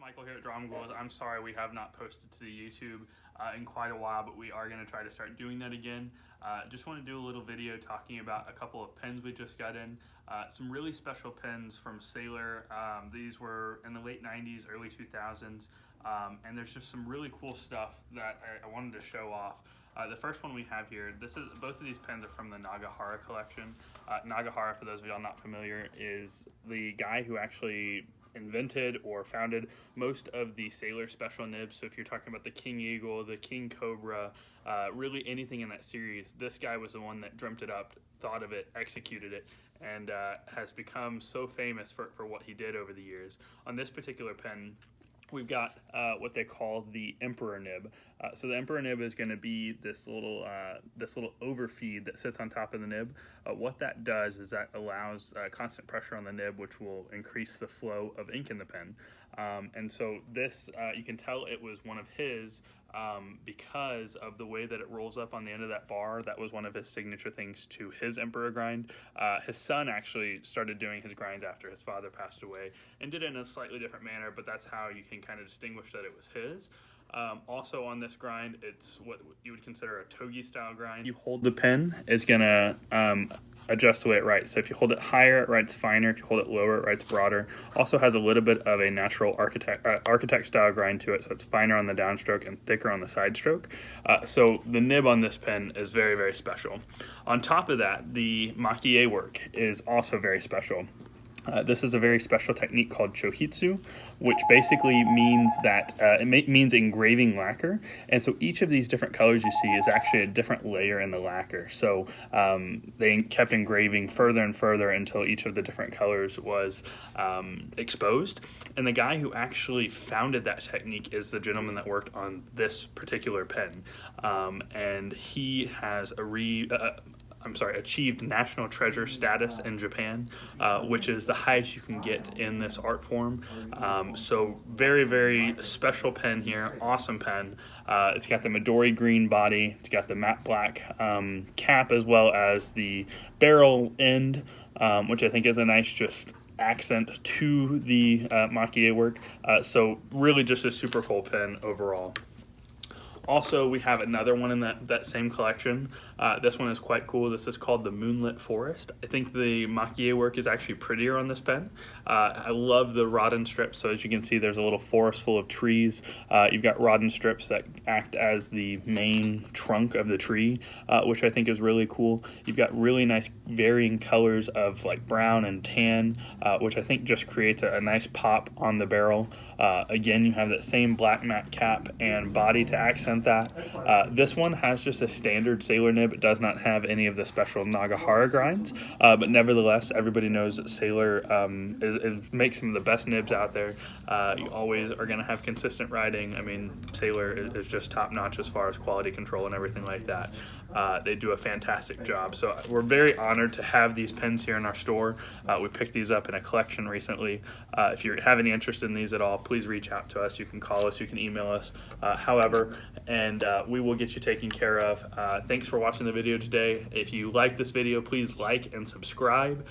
Michael here at Drama Goals. I'm sorry we have not posted to the YouTube in quite a while, but we are going to try to start doing that again. Just want to do a little video talking about a couple of pens we just got in. Some really special pens from Sailor. These were in the late 90s, early 2000s, and there's just some really cool stuff that I wanted to show off. The first one we have here, both of these pens are from the Nagahara collection. Nagahara, for those of y'all not familiar, is the guy who actually invented or founded most of the Sailor special nibs. So if you're talking about the King Eagle, the King Cobra, really anything in that series, this guy was the one that dreamt it up, thought of it, executed it, and has become so famous for what he did over the years. On this particular pen, we've got what they call the Emperor nib. So the Emperor nib is going to be this little overfeed that sits on top of the nib. What that does is that allows constant pressure on the nib, which will increase the flow of ink in the pen. And so this, you can tell it was one of his because of the way that it rolls up on the end of that bar. That was one of his signature things to his Emperor grind. His son actually started doing his grinds after his father passed away and did it in a slightly different manner, but that's how you can kind of distinguish that it was his. Also on this grind, it's what you would consider a togi style grind. You hold the pen, it's gonna adjust the way it writes. So if you hold it higher, it writes finer. If you hold it lower, it writes broader. Also has a little bit of a natural architect style grind to it, so it's finer on the downstroke and thicker on the side stroke. So the nib on this pen is very, very special. On top of that, the makie work is also very special. This is a very special technique called chohitsu, which basically means that it means engraving lacquer. And so each of these different colors you see is actually a different layer in the lacquer. So they kept engraving further and further until each of the different colors was exposed. And the guy who actually founded that technique is the gentleman that worked on this particular pen. And he has achieved national treasure status in Japan, which is the highest you can get in this art form. So very, very special pen here, awesome pen. It's got the Midori green body, it's got the matte black cap, as well as the barrel end, which I think is a nice just accent to the makie work. So really just a super cool pen overall. Also, we have another one in that same collection. This one is quite cool. This is called the Moonlit Forest. I think the makie work is actually prettier on this pen. I love the rod and strips. So as you can see, there's a little forest full of trees. You've got rod and strips that act as the main trunk of the tree, which I think is really cool. You've got really nice varying colors of like brown and tan, which I think just creates a nice pop on the barrel. Again, you have that same black matte cap and body to accent that. This one has just a standard Sailor nib. It does not have any of the special Nagahara grinds, but nevertheless, everybody knows that Sailor makes some of the best nibs out there. You always are going to have consistent writing. I mean, Sailor is just top notch as far as quality control and everything like that. They do a fantastic job. So we're very honored to have these pens here in our store. We picked these up in a collection recently. If you have any interest in these at all, please reach out to us. You can call us, you can email us, however, and we will get you taken care of. Thanks for watching the video today. If you like this video, please like and subscribe.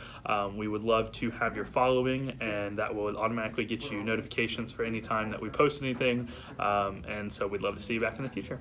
We would love to have your following, and that will automatically get you notifications for any time that we post anything. And so we'd love to see you back in the future.